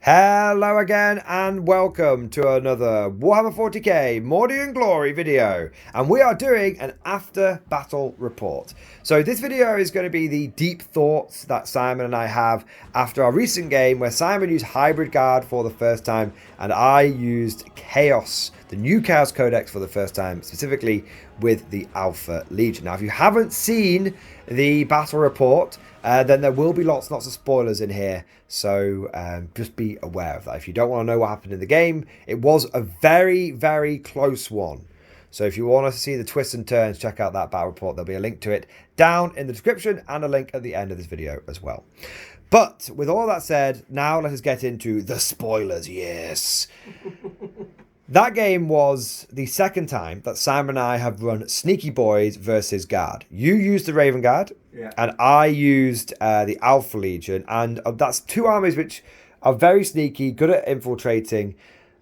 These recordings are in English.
Hello again and welcome to another Warhammer 40k Mordy and Glory video, and we are doing an after battle report. So this video is going to be the deep thoughts that Simon and I have after our recent game where Simon used Hybrid Guard for the first time and I used Chaos, the new Chaos Codex for the first time, specifically with the Alpha Legion. Now if you haven't seen the battle report, then there will be lots of spoilers in here, so just be aware of that. If you don't want to know what happened in the game, it was a very close one. So if you want to see the twists and turns, check out that battle report. There'll be a link to it down in the description and a link at the end of this video as well. But with all that said, now let us get into the spoilers. Yes. That game was the second time that Simon and I have run Sneaky Boys versus Guard. You used the Raven Guard, and I used the Alpha Legion, and that's two armies which are very sneaky, good at infiltrating.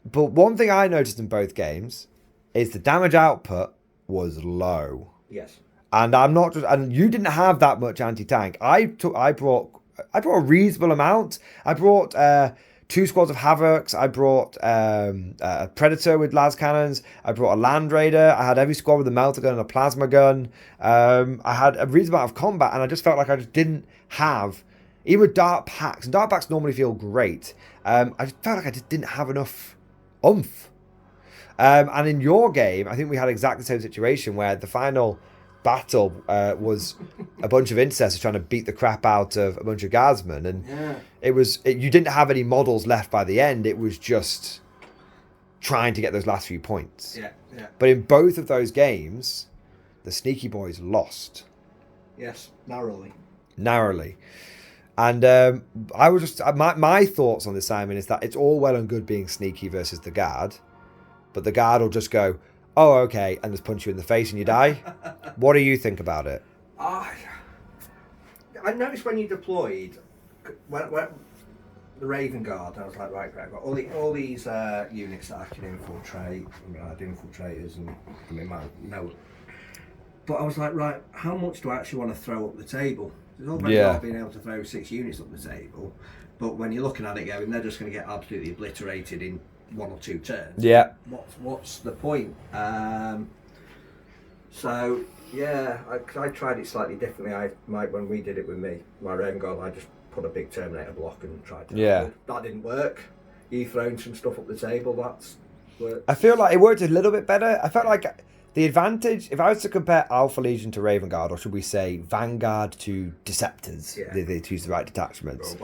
But one thing I noticed in both games is the damage output was low. Yes. And and you didn't have that much anti-tank. I brought a reasonable amount. I brought 2 squads of Havocs. I brought a Predator with las cannons. I brought a Land Raider. I had every squad with a melter gun and a plasma gun. I had a reasonable amount of combat, and I just felt like I just didn't have, even with Dark Packs, and Dark Packs normally feel great, I just felt like I just didn't have enough oomph. And in your game, I think we had exactly the same situation where the final battle was a bunch of intercessors trying to beat the crap out of a bunch of guardsmen, and you didn't have any models left by the end. It was just trying to get those last few points. But in both of those games, the Sneaky Boys lost. Yes, narrowly. And I was just my thoughts on this, Simon, is that it's all well and good being sneaky versus the Guard, but the Guard will just go, oh, okay, and just punch you in the face and you die. What do you think about it? I noticed when you deployed, when the Raven Guard, I was like, right, I've got all these units that I can infiltrate. I mean, I had infiltrators and no. But I was like, right, how much do I actually want to throw up the table? There's all very well being able to throw 6 units up the table, but when you're looking at it going, they're just going to get absolutely obliterated in 1 or 2 turns. Yeah. What's the point? So yeah, I tried it slightly differently. When we did it with my Raven Guard, I just put a big Terminator block and tried to. Yeah. That didn't work. You throwing some stuff up the table, that's worked. I feel like it worked a little bit better. I felt like the advantage, if I was to compare Alpha Legion to Raven Guard, or should we say Vanguard to Deceptors, they use the right detachments.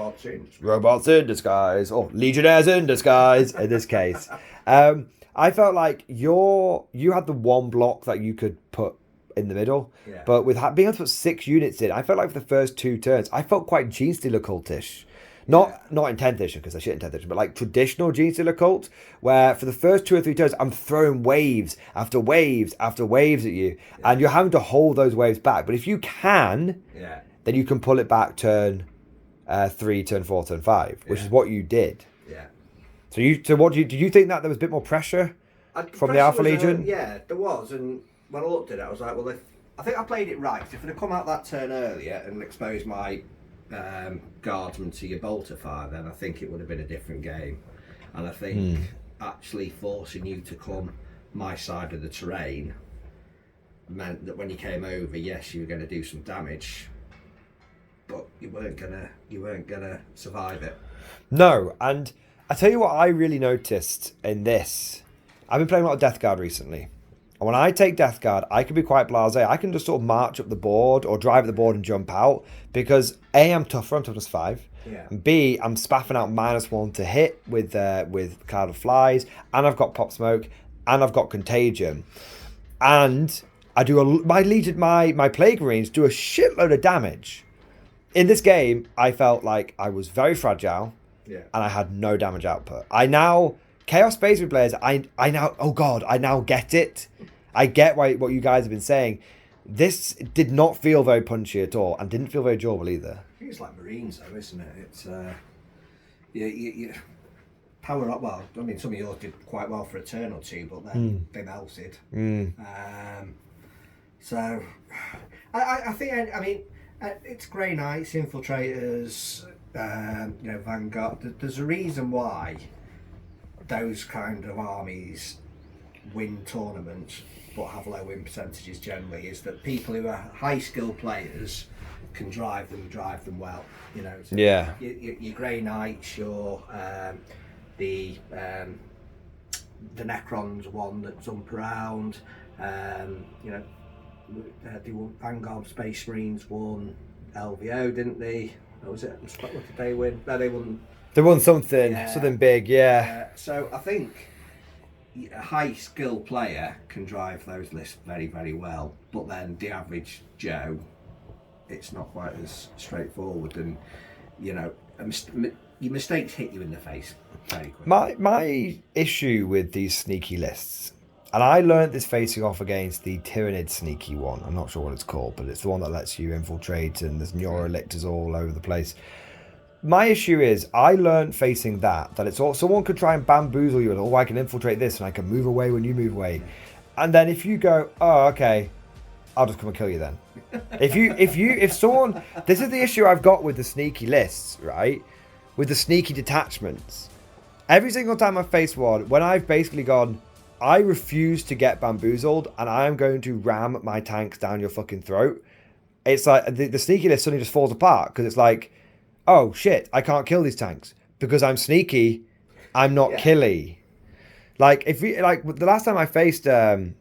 Robots in disguise, or Legionnaires in disguise in this case. I felt like you had the one block that you could put in the middle, but with being able to put 6 units in, I felt like for the first 2 turns, I felt quite Gene Stealer cultish. Not in 10th edition, because I shit in 10th edition, but like traditional Gene Stealer cult, where for the first 2 or 3 turns, I'm throwing waves after waves after waves at you, and you're having to hold those waves back. But if you can, then you can pull it back turn 3, turn 4, turn 5, which is what you did. So what did you think that there was a bit more pressure from the Alpha Legion? Yeah, there was, and when I looked at it, I was like, well, I think I played it right. If I'd have come out that turn earlier and exposed my guardsman to your bolter fire, then I think it would have been a different game. And I think actually forcing you to come my side of the terrain meant that when you came over, yes, you were going to do some damage, but you weren't gonna survive it. No, and I tell you what I really noticed in this. I've been playing a lot of Death Guard recently. And when I take Death Guard, I can be quite blasé. I can just sort of march up the board or drive at the board and jump out because A, I'm tougher, I'm toughness 5. And B, I'm spaffing out -1 to hit with Cloud of Flies, and I've got Pop Smoke, and I've got Contagion. And I do my Plague Marines do a shitload of damage. In this game, I felt like I was very fragile, and I had no damage output. Chaos Space Players, I now get it. I get what you guys have been saying. This did not feel very punchy at all, and didn't feel very durable either. I think it's like Marines though, isn't it? It's you power up. Well, I mean, some of yours did quite well for a turn or 2, but then they melted. So I think, I mean, it's Grey Knights, Infiltrators, Vanguard. There's a reason why those kind of armies win tournaments but have low win percentages generally, is that people who are high skill players can drive them well. So yeah. Your Grey Knights, your the Necrons one that jump around. They won Vanguard Space Marines won LVO, didn't they? What was it? What did they win? No, they won. They won something big, yeah. So I think a high skill player can drive those lists very, very well, but then the average Joe, it's not quite as straightforward, and your mistakes hit you in the face very quickly. My issue with these sneaky lists, and I learned this facing off against the Tyrannid sneaky one. I'm not sure what it's called, but it's the one that lets you infiltrate and there's neurolictors all over the place. My issue is, I learned facing that it's all, someone could try and bamboozle you and, oh, I can infiltrate this and I can move away when you move away. And then if you go, oh, okay, I'll just come and kill you then. If someone, this is the issue I've got with the sneaky lists, right? With the sneaky detachments. Every single time I've faced one, when I've basically gone, I refuse to get bamboozled and I am going to ram my tanks down your fucking throat. It's like the sneaky list suddenly just falls apart because it's like, oh shit, I can't kill these tanks because I'm sneaky. I'm not killy. Like the last time I faced the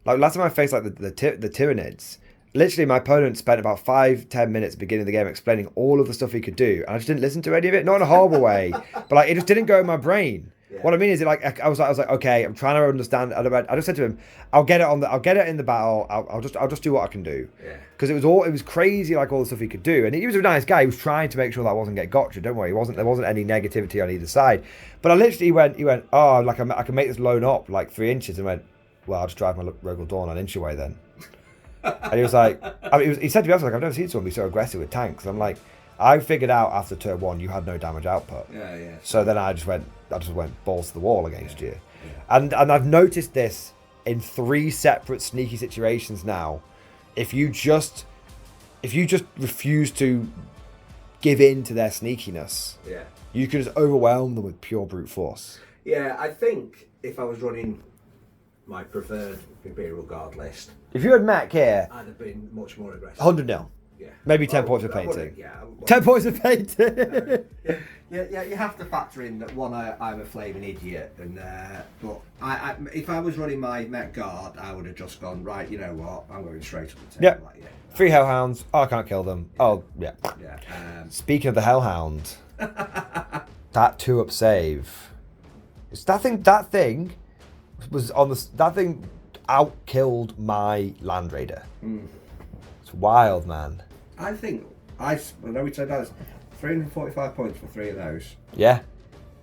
Tyrannids, literally my opponent spent about 5-10 minutes at the beginning of the game explaining all of the stuff he could do, and I just didn't listen to any of it. Not in a horrible way, but it just didn't go in my brain. Yeah. What I mean is, I was like, okay, I'm trying to understand. I just said to him, I'll get it in the battle. I'll just do what I can do. Because it was crazy, all the stuff he could do, and he was a nice guy. He was trying to make sure that I wasn't get gotcha. Don't worry, there wasn't any negativity on either side. But I literally he went, oh, I can make this loan up 3 inches, and went, well, I'll just drive my Rogal Dawn an inch away then. And he was like, he said to me, I've never seen someone be so aggressive with tanks. And I'm like, I figured out after turn 1 you had no damage output. Yeah. So then I just went balls to the wall against you. Yeah. And I've noticed this in 3 separate sneaky situations now. If you just refuse to give in to their sneakiness, you can just overwhelm them with pure brute force. Yeah, I think if I was running my preferred Imperial Guard list, if you had Mac here, I'd have been much more aggressive. 100-0. Yeah. Maybe 10 points of painting. 10 points of painting. Yeah, you have to factor in that I'm a flaming idiot, and but if I was running my Met Guard, I would have just gone, right, you know what, I'm going straight up the table. Yeah. 3 Hellhounds. Oh, I can't kill them. Yeah. Oh, yeah. Speaking of the Hellhound, that 2-up save. That thing was on the. That thing out-killed my Land Raider. It's wild, man. I think I know we said that 345 points for 3 of those. Yeah,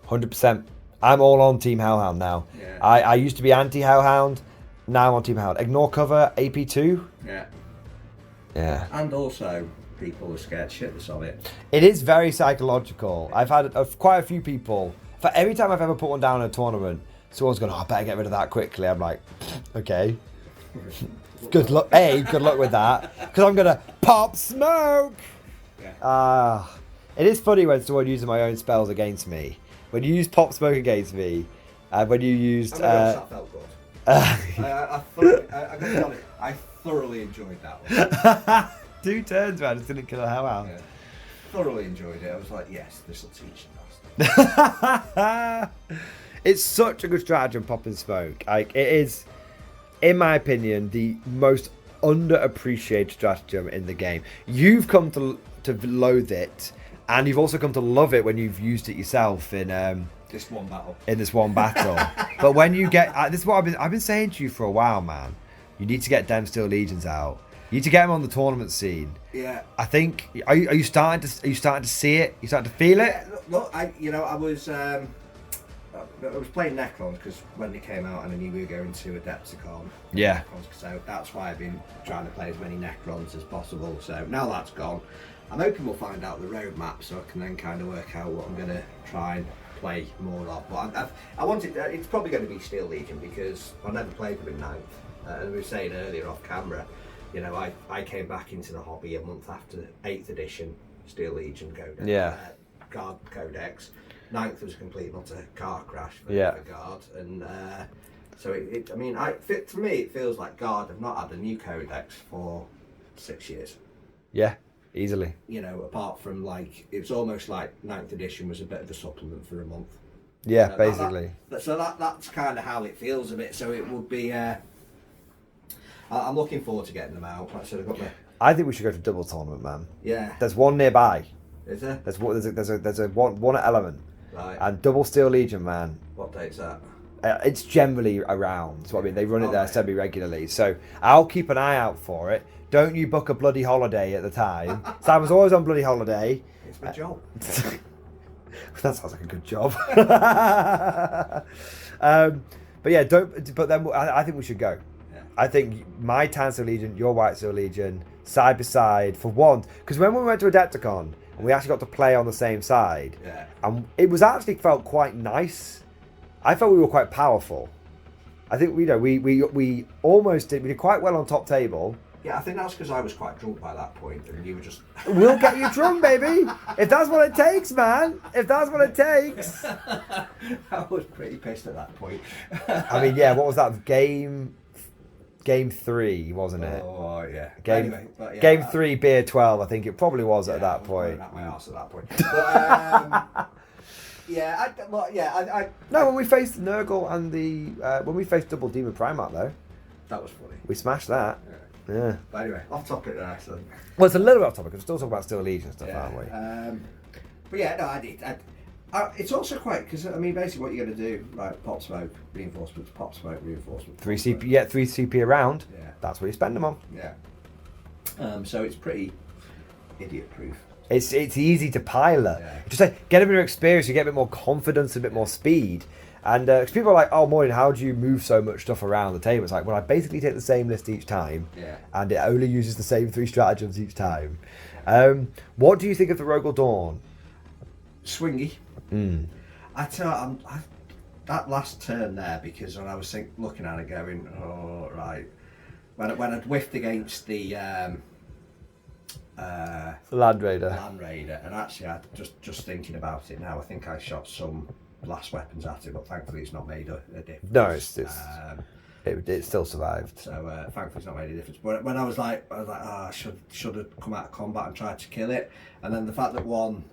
100%. I'm all on Team Hellhound now. Yeah. I used to be anti-Hellhound. Now I'm on Team Hellhound. Ignore cover, AP2. Yeah. And also, people are scared shitless of it. It is very psychological. I've had quite a few people. For every time I've ever put one down in a tournament, someone's gone, oh, I better get rid of that quickly. I'm like, okay. Good luck. Good luck with that. Because I'm going to pop smoke. It is funny when someone uses my own spells against me. When you use pop smoke against me, when you used... that felt good. I thoroughly enjoyed that one. 2 turns, man. Just didn't kill a hellhound. Yeah. Thoroughly enjoyed it. I was like, yes, this will teach us. It's such a good strategy on popping smoke. It is, in my opinion, the most underappreciated stratagem in the game. You've come to loathe it, and you've also come to love it when you've used it yourself in this one battle. But when you get this is what I've been saying to you for a while, man. You need to get Dem Steel Legions out. You need to get them on the tournament scene. Yeah. I think. Are you starting to see it? You starting to feel it? Look, I was playing Necrons because when they came out and I knew we were going to Adepticon. Yeah. So that's why I've been trying to play as many Necrons as possible. So now that's gone, I'm hoping we'll find out the roadmap so I can then kind of work out what I'm going to try and play more of. But I wanted, it's probably going to be Steel Legion because I never played them in 9th. And we were saying earlier off camera, I came back into the hobby a month after 8th edition Steel Legion Codex. Yeah. Guard Codex. 9th was a complete and utter car crash for Guard, and so I mean, for me, it feels like Guard have not had a new Codex for 6 years. Yeah, easily. You know, apart from like, it's almost like 9th edition was a bit of a supplement for a month. Yeah, basically. That's kind of how it feels a bit. So it would be. I'm looking forward to getting them out. Like I said, I think we should go to double tournament, man. Yeah. There's one nearby. Is there? There's a one at Element. Right. And double Steel Legion, man. What date's that? It's generally around. That's what I mean. They run it there semi-regularly. So I'll keep an eye out for it. Don't you book a bloody holiday at the time. Sam was always on bloody holiday. It's my job. That sounds like a good job. But yeah, don't. But then I think we should go. Yeah. I think my Tan Steel Legion, your White Steel Legion, side by side for one. Because when we went to Adepticon, and we actually got to play on the same side, and it was actually felt quite nice. I felt we were quite powerful. I think we almost did. We did quite well on top table. Yeah, I think that's because I was quite drunk by that point, and you were just. We'll get you drunk, baby. If that's what it takes, man. If that's what it takes. I was pretty pissed at that point. I mean, yeah. What was that game 3, wasn't it? Oh yeah. Game 3, beer 12. I think it probably was at that point. At my arse at that point. But, No, when we faced Nurgle and when we faced Double Demon Primarch though. That was funny. We smashed that. Yeah. But anyway, off topic there. So. Well, it's a little bit off topic because we're still talking about Steel Legion stuff, aren't we? But yeah, no, I did. It's also quite because I mean, basically, what you're going to do, right? Pop smoke, reinforcements. Pop smoke, reinforcements. 3 CP, 3 CP around. Yeah. That's what you spend them on. Yeah. So it's pretty idiot-proof. It's easy to pilot. Yeah. Just like get a bit of experience, you get a bit more confidence, a bit more speed. And cause people are like, oh, Morgan, how do you move so much stuff around the table? It's like, well, I basically take the same list each time, and it only uses the same 3 stratagems each time. What do you think of the Rogal Dawn? Swingy. I tell you, that last turn there, because when I was looking at it going, oh, right. When I'd whiffed against the Land Raider, and actually, I just thinking about it now, I think I shot some blast weapons at it, but thankfully it's not made a difference. No, it still survived. So thankfully it's not made a difference. But when I was like, I should have come out of combat and tried to kill it, and then the fact that one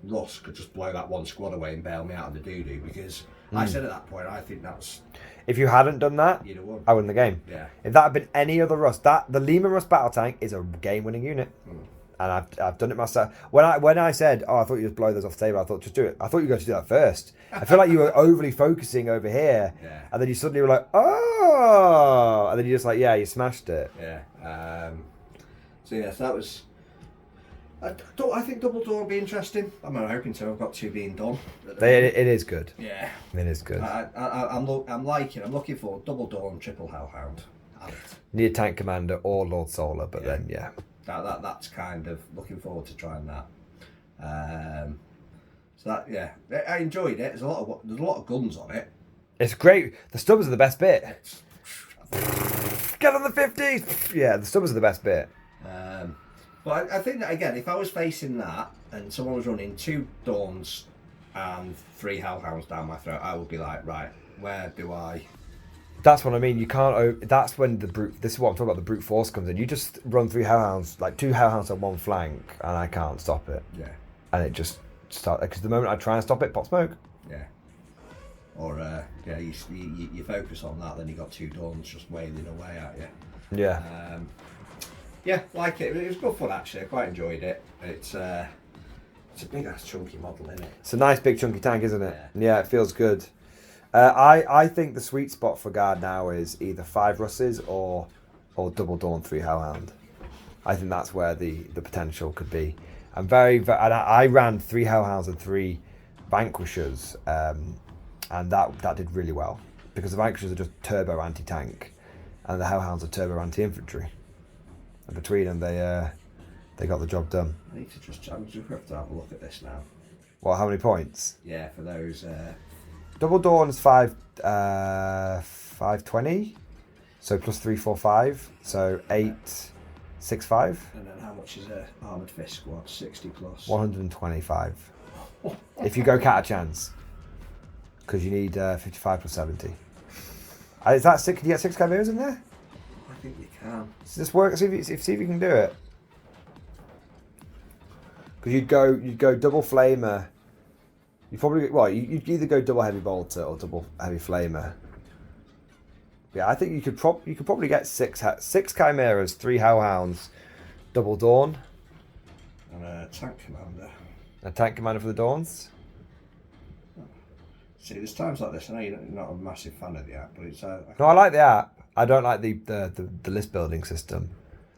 Russ could just blow that one squad away and bail me out of the doo-doo, because I said at that point, I think that's... If you hadn't done that, you'd have won. I won the game. Yeah. If that had been any other Russ, the Lehman Russ battle tank is a game-winning unit. And I've done it myself. When I said, oh, I thought you'd just blow those off the table, I thought, just do it. I thought you were going to do that first. I feel like you were overly focusing over here. Yeah. And then you suddenly were like, oh! And then you're just like, yeah, you smashed it. Yeah. So that was... I think Double Dawn will be interesting. I'm hoping so. I've got 2 being done. It is good. Yeah. It is good. I'm looking for Double Dawn, Triple Hellhound. Need a Tank Commander or Lord Solar, but then, yeah. That's kind of looking forward to trying that. So that, yeah, I enjoyed it. There's a lot of guns on it. It's great. The stubbers are the best bit. Get on the 50s. Yeah, the stubbers are the best bit. But I think that again, if I was facing that and someone was running 2 Dawns and 3 Hellhounds down my throat, I would be like, right, where do I? That's what I mean. You can't. That's when the brute. This is what I'm talking about. The brute force comes in. You just run 3 Hellhounds, like 2 Hellhounds on one flank, and I can't stop it. Yeah. And it just starts because the moment I try and stop it, pop smoke. Yeah. Or you focus on that, then you got 2 Dawns just wailing away at you. Yeah. Yeah, like it. It was good fun actually. I quite enjoyed it. It's a big ass chunky model, isn't it? It's a nice big chunky tank, isn't it? Yeah, it feels good. I think the sweet spot for guard now is either 5 Russes or Double Dawn 3 Hellhound. I think that's where the potential could be. And I ran 3 Hellhounds and 3 Vanquishers, and that did really well because the Vanquishers are just turbo anti-tank, and the Hellhounds are turbo anti-infantry. And between them, they got the job done. I need to just have to have a look at this now. Well, how many points? Yeah, for those. Double Dawn is 520, so plus 345, so 8, 6.5. And then how much is a armoured fist squad? 60 plus. 125. If you go Catachans, because you need 55 plus 70. Is that 6? Can you get 6 chimeras in there? I think you can. Does this work? See if you can do it. Because you'd go double flamer. You probably you'd either go double heavy bolter or double heavy flamer. Yeah, I think you could probably get 6 chimeras, 3 hellhounds, double dawn, and a tank commander. A tank commander for the dawns. See, there's times like this. I know you're not a massive fan of the app, but it's. No, I like the app. I don't like the list building system.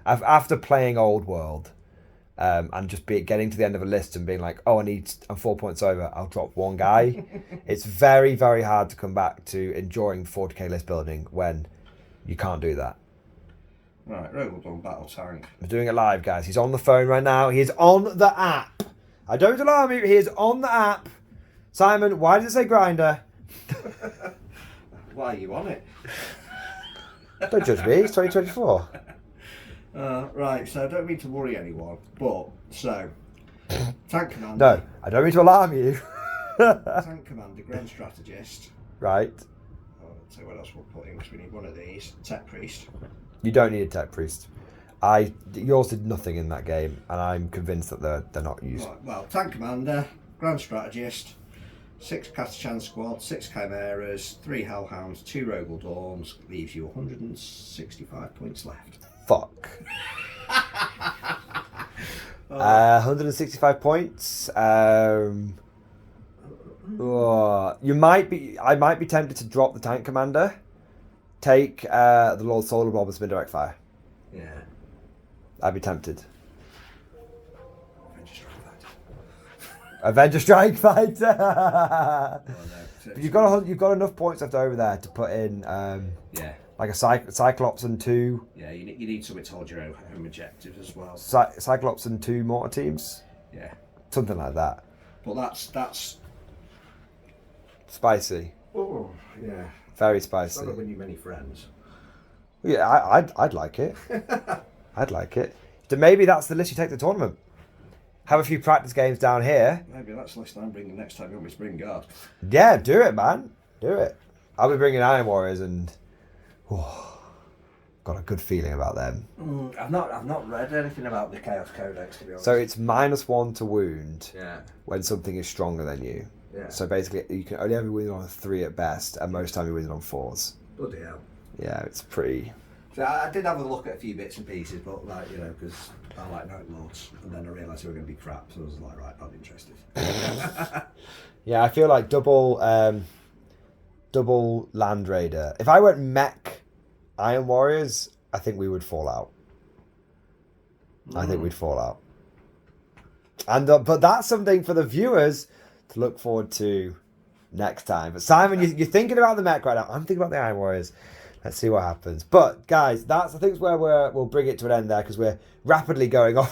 After playing Old World, and just getting to the end of a list and being like, oh, I'm 4 points over, I'll drop one guy. It's very, very hard to come back to enjoying 40k list building when you can't do that. Right, Roundwood Battle Tank. We're doing it live, guys. He's on the phone right now. He's on the app. I don't alarm you. He is on the app. Simon, why does it say grinder? Why are you on it? Don't judge me. It's 2024. Right, so I don't mean to worry anyone, but tank commander. No, I don't mean to alarm you. Tank commander, grand strategist. Right. I'll tell you what else we'll put in because we need one of these. Tech priest. You don't need a tech priest. Yours did nothing in that game, and I'm convinced that they're not used. Right, well, tank commander, grand strategist, 6 Catachan squad, 6 chimeras, 3 hellhounds, 2 Rogal Dawns, leaves you 165 points left. Fuck. 165 points. I might be tempted to drop the tank commander. Take the Lord Solar Blob and spin direct fire. Yeah. I'd be tempted. Avenger Strike Fighter. Avenger Strike Fighter. But you've got enough points left over there to put in. Like a Cyclops and 2. Yeah, you need something to hold your own objectives as well. Cyclops and 2 mortar teams. Yeah. Something like that. But that's spicy. Oh yeah. Very spicy. It's not win you many friends. Yeah, I'd like it. I'd like it. So maybe that's the list you take to the tournament. Have a few practice games down here. Maybe that's the list I'm bringing next time you want me to bring guard. Yeah, do it, man. Do it. I'll be bringing Iron Warriors and. Got a good feeling about them. I've not read anything about the Chaos Codex, to be honest. So it's -1 to wound. Yeah. When something is stronger than you. Yeah. So basically, you can only ever win on a 3 at best, and most time you win on 4s. Bloody hell. Yeah, it's pretty. So I did have a look at a few bits and pieces, but because I like Night Lords, and then I realised they were going to be crap, so I was like, right, not interested. Yeah, I feel like double Land Raider. If I went mech Iron Warriors, I think we would fall out. I think we'd fall out. And but that's something for the viewers to look forward to next time. But Simon, you're thinking about the mech right now. I'm thinking about the Iron Warriors. Let's see what happens. But guys, I think where we'll bring it to an end there because we're rapidly going off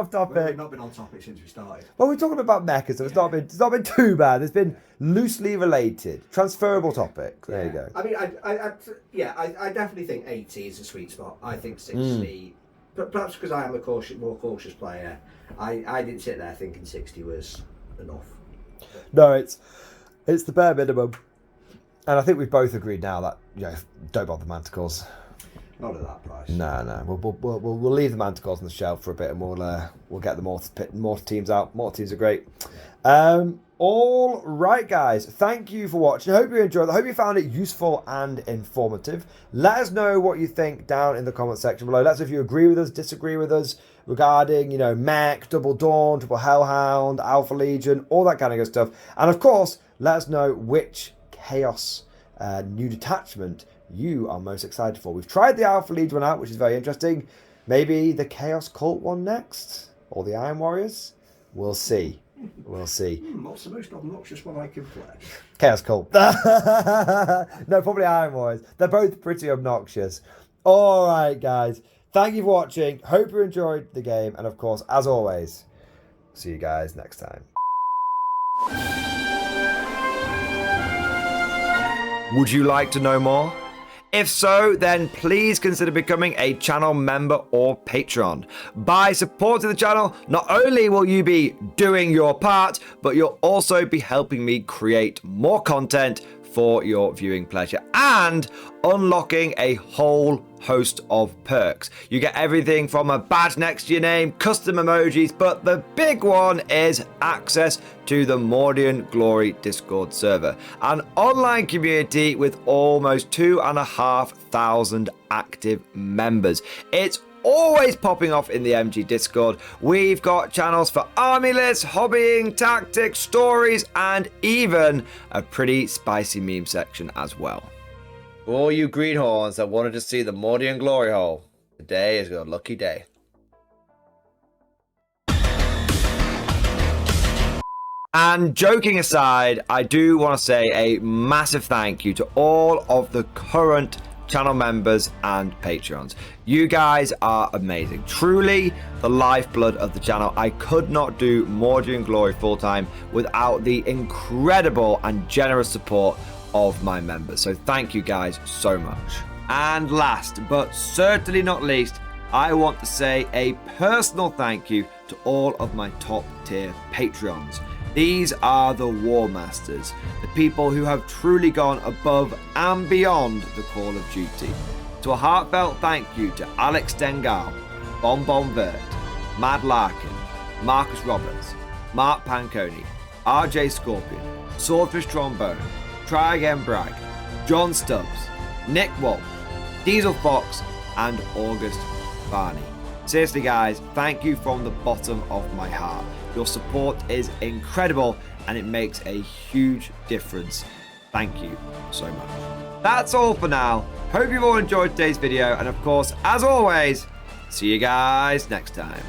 topic. We've not been on topic since we started. Well, we're talking about mechas, so it's not been too bad. It's been loosely related, transferable topic. There you go. I mean, I definitely think 80 is a sweet spot. I think 60. But perhaps because I am a more cautious player, I didn't sit there thinking 60 was enough. No, it's the bare minimum. And I think we've both agreed now that don't bother manticores. Not at that price. No. We'll leave the manticores on the shelf for a bit, and we'll get the mortar teams out. Mortar teams are great. Yeah. All right, guys. Thank you for watching. I hope you enjoyed it. I hope you found it useful and informative. Let us know what you think down in the comment section below. Let us know if you agree with us, disagree with us regarding mech, double dawn, triple hellhound, alpha legion, all that kind of good stuff. And of course, let us know which Chaos new detachment you are most excited for. We've tried the Alpha Legion one out, which is very interesting. Maybe the Chaos Cult one next? Or the Iron Warriors? We'll see. We'll see. What's the most obnoxious one I can play? Chaos Cult. No, probably Iron Warriors. They're both pretty obnoxious. Alright, guys. Thank you for watching. Hope you enjoyed the game. And of course, as always, see you guys next time. Would you like to know more? If so, then please consider becoming a channel member or patron. By supporting the channel, not only will you be doing your part, but you'll also be helping me create more content for your viewing pleasure and unlocking a whole host of perks. You get everything from a badge next to your name, custom emojis, but the big one is access to the Mordian Glory Discord server, an online community with almost 2,500 active members. It's always popping off in the MG Discord. We've got channels for army lists, hobbying, tactics, stories, and even a pretty spicy meme section as well. For all you greenhorns that wanted to see the Mordian Glory Hole, today is your lucky day. And joking aside, I do want to say a massive thank you to all of the current channel members and patrons. You guys are amazing. Truly the lifeblood of the channel. I could not do Mordian Glory full time without the incredible and generous support of my members. So thank you guys so much. And last but certainly not least, I want to say a personal thank you to all of my top tier Patreons. These are the War Masters, the people who have truly gone above and beyond the call of duty. So a heartfelt thank you to Alex Dengal, Bon Vert, Mad Larkin, Marcus Roberts, Mark Panconi, RJ Scorpion, Swordfish Trombone, Try Again Bragg, John Stubbs, Nick Walsh, Diesel Fox, and August Barney. Seriously guys, thank you from the bottom of my heart. Your support is incredible and it makes a huge difference. Thank you so much. That's all for now. Hope you've all enjoyed today's video, and of course, as always, see you guys next time.